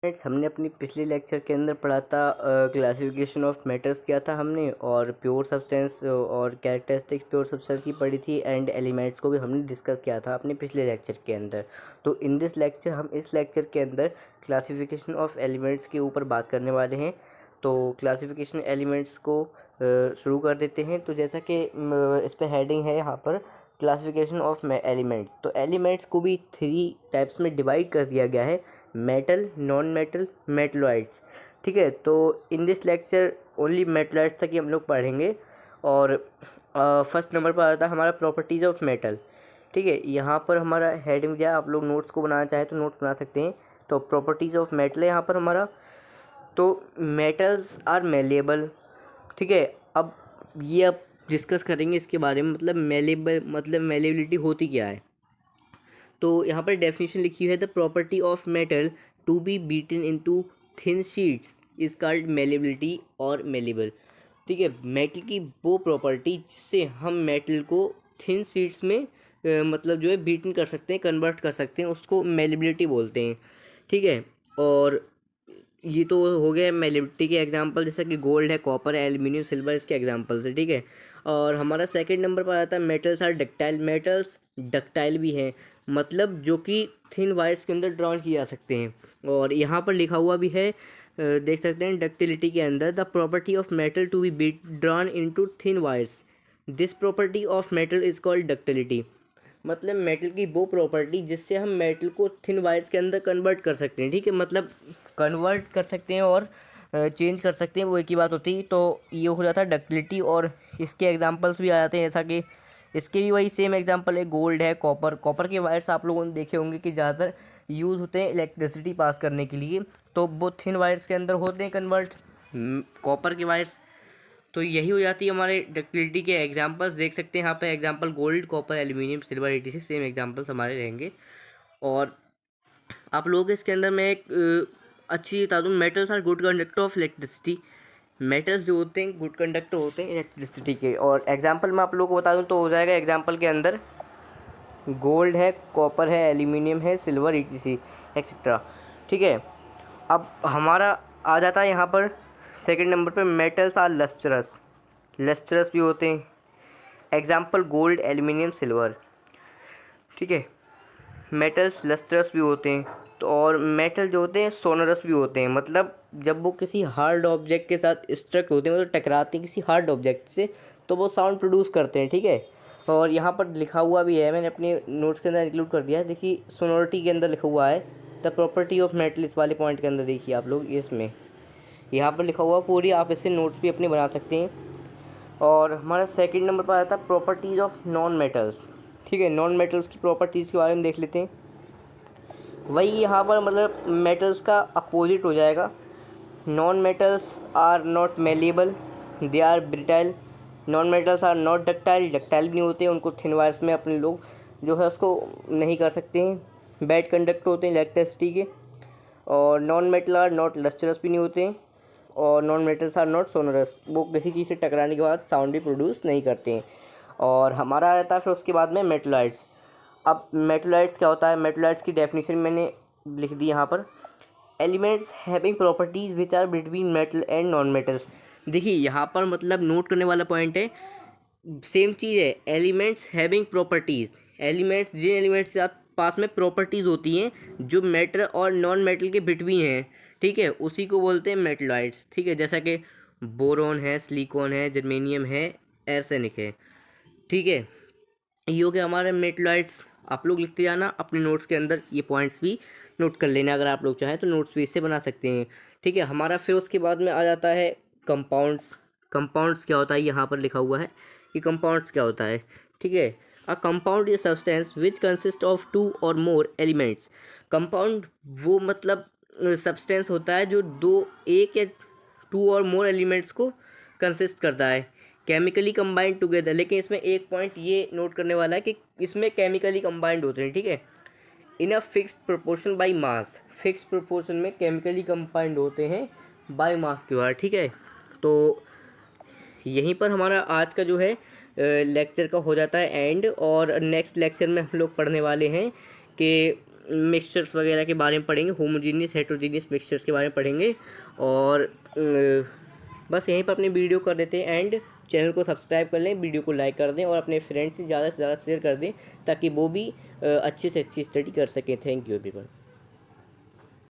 Friends, हमने अपनी पिछले लेक्चर के अंदर पढ़ा था क्लासिफिकेशन ऑफ मेटल्स किया था हमने, और प्योर सब्सटेंस और कैरेक्टरिस्टिक्स प्योर सब्सटेंस की पढ़ी थी, एंड एलिमेंट्स को भी हमने डिस्कस किया था अपने पिछले लेक्चर के अंदर। तो इन दिस लेक्चर हम इस लेक्चर के अंदर क्लासिफिकेशन ऑफ एलिमेंट्स के ऊपर बात करने वाले हैं। तो क्लासिफिकेशन एलिमेंट्स को शुरू कर देते हैं। तो जैसा कि इस पर हेडिंग है यहाँ पर क्लासिफिकेशन ऑफ एलिमेंट्स, तो एलिमेंट्स को भी 3 टाइप्स में डिवाइड कर दिया गया है: मेटल, नॉन मेटल, मेटलॉइड्स। ठीक है, तो in this lecture only metalloids तक ही हम लोग पढ़ेंगे। और फर्स्ट नंबर पर आता है हमारा प्रॉपर्टीज़ ऑफ मेटल। ठीक है, यहाँ पर हमारा हेडिंग दिया, आप लोग नोट्स को बनाना चाहें तो नोट्स बना सकते हैं। तो प्रॉपर्टीज़ ऑफ मेटल है यहाँ पर हमारा। तो मेटल्स आर मेलेबल। ठीक है, अब ये अब डिस्कस करेंगे इसके बारे में, मतलब मेलेबल मतलब मेलेबिलिटी होती क्या है। तो यहाँ पर डेफिनेशन लिखी हुई है: the property of metal to be beaten into thin sheets is called malleability और मेलेबल। ठीक है, मेटल की वो प्रॉपर्टी जिससे हम मेटल को थिन शीट्स में मतलब जो है बीटन कर सकते हैं, कन्वर्ट कर सकते हैं, उसको मेलेबिलिटी बोलते हैं। ठीक है, और ये तो हो गया मेलेबिलिटी के एग्जांपल, जैसा कि गोल्ड है, कॉपर है, एल्यूमिनियम, सिल्वर, इसके एग्जांपल्स है। ठीक है, और हमारा सेकंड नंबर पर आता है metals are ductile. Metals ductile भी हैं, मतलब जो कि थिन वायर्स के अंदर ड्रॉन किए जा सकते हैं। और यहाँ पर लिखा हुआ भी है, देख सकते हैं डक्टिलिटी के अंदर: the property of metal to be beat drawn into thin wires, this property of metal is called ductility. मतलब मेटल की वो प्रॉपर्टी जिससे हम मेटल को थिन वायर्स के अंदर कन्वर्ट कर सकते हैं। ठीक है, मतलब कन्वर्ट कर सकते हैं और चेंज कर सकते हैं, वो एक ही बात होती है। तो ये हो जाता है डक्टिलिटी, और इसके एग्जांपल्स भी आ जाते हैं, जैसा कि इसके भी वही सेम एग्जांपल है, गोल्ड है, कॉपर। कॉपर के वायर्स आप लोगों ने देखे होंगे कि ज़्यादातर यूज़ होते हैं इलेक्ट्रिसिटी पास करने के लिए, तो वो थिन वायर्स के अंदर होते हैं कन्वर्ट, कॉपर के वायर्स। तो यही हो जाती है हमारे डक्टिलिटी के एग्जांपल्स। देख सकते हैं यहाँ पे example gold, copper, aluminium, silver, etc same examples हमारे रहेंगे। और आप लोगों के इसके अंदर मैं एक अच्छी बता दूँ: metals are good conductor of electricity. Metals जो होते हैं गुड कंडक्टर होते हैं इलेक्ट्रिसिटी के। और एग्जांपल मैं आप लोगों को बता दूँ तो हो जाएगा एग्जांपल के अंदर गोल्ड है, कॉपर है, एल्यूमिनियम है, सिल्वर, etc एक्सेट्रा। ठीक है, अब हमारा आ जाता है यहाँ पर सेकंड नंबर पे मेटल्स आर लस्ट्रस। लस्ट्रस भी होते हैं, एग्जांपल गोल्ड, एल्यूमिनियम, सिल्वर। ठीक है, मेटल्स लस्ट्रस भी होते हैं। तो और मेटल जो होते हैं सोनरस भी होते हैं, मतलब जब वो किसी हार्ड ऑब्जेक्ट के साथ स्ट्रक होते हैं, मतलब टकराते हैं किसी हार्ड ऑब्जेक्ट से, तो वो साउंड प्रोड्यूस करते हैं। ठीक है, और यहाँ पर लिखा हुआ भी है, मैंने अपने नोट्स के अंदर इंक्लूड कर दिया है। देखिए सोनोरिटी के अंदर लिखा हुआ है द प्रॉपर्टी ऑफ मेटल, इस वाले पॉइंट के अंदर देखिए आप लोग, इसमें यहाँ पर लिखा हुआ पूरी, आप इससे नोट्स भी अपने बना सकते हैं। और हमारा सेकंड नंबर पर आता है प्रॉपर्टीज़ ऑफ नॉन मेटल्स। ठीक है, नॉन मेटल्स की प्रॉपर्टीज़ के बारे में देख लेते हैं। वही यहाँ पर मतलब मेटल्स का अपोजिट हो जाएगा। Non metals are not malleable, they are brittle. Non metals are not ductile, ductile भी नहीं होते, उनको थिन वायर्स में अपने लोग जो है उसको नहीं कर सकते हैं। बैड कंडक्टर होते हैं इलेक्ट्रिसिटी के। और non metal are not lustrous भी नहीं होते हैं। और non metals are not sonorous, वो किसी चीज़ से टकराने के बाद साउंड भी प्रोड्यूस नहीं करते हैं। और हमारा रहता है फिर उसके बाद में मेटलॉइड्स। अब मेटलॉइड्स क्या होता है, मेटलॉइड्स की डेफिनेशन मैंने लिख दी यहाँ पर: elements having properties which are between metal and non metals. देखिए यहाँ पर मतलब नोट करने वाला पॉइंट है, सेम चीज़ है, एलिमेंट्स हैविंग प्रॉपर्टीज़। एलिमेंट्स, जिन एलिमेंट्स के साथ पास में प्रॉपर्टीज़ होती हैं जो मेटल और नॉन मेटल के बिटवीन हैं, ठीक है, उसी को बोलते हैं मेटलॉइड्स। ठीक है, जैसा कि बोरोन है, सिलिकॉन है, जर्मेनियम है, एर्सेनिक है। ठीक है, ये हो गया हमारे मेटलॉइड्स। आप लोग लिखते जाना अपने नोट्स के अंदर, ये पॉइंट्स भी नोट कर लेना, अगर आप लोग चाहें तो नोट्स भी इससे बना सकते हैं। ठीक है, हमारा फिर उसके बाद में आ जाता है कंपाउंड्स। कंपाउंड्स क्या होता है, यहाँ पर लिखा हुआ है कि कंपाउंड्स क्या होता है। ठीक है, a compound is substance which consist of 2 और मोर एलिमेंट्स। कंपाउंड वो मतलब सब्सटेंस होता है जो एक या 2 और मोर एलिमेंट्स को कंसिस्ट करता है, केमिकली कंबाइंड टुगेदर। लेकिन इसमें एक पॉइंट ये नोट करने वाला है कि इसमें केमिकली कंबाइंड होते हैं। ठीक है, in a fixed proportion by mass, fixed proportion में केमिकली कंबाइंड होते हैं बाय मास के द्वारा। ठीक है, तो यहीं पर हमारा आज का जो है लेक्चर का हो जाता है एंड। और नेक्स्ट लेक्चर में हम लोग पढ़ने वाले हैं कि मिक्सचर्स वगैरह के बारे में पढ़ेंगे, होमोजीनियस हेट्रोजीनियस मिक्सचर्स के बारे में पढ़ेंगे। और बस यहीं पर अपनी वीडियो कर देते हैं एंड। चैनल को सब्सक्राइब कर लें, वीडियो को लाइक कर दें और अपने फ्रेंड्स से ज़्यादा शेयर कर दें ताकि वो भी अच्छे से अच्छी स्टडी कर सकें। Thank you everyone.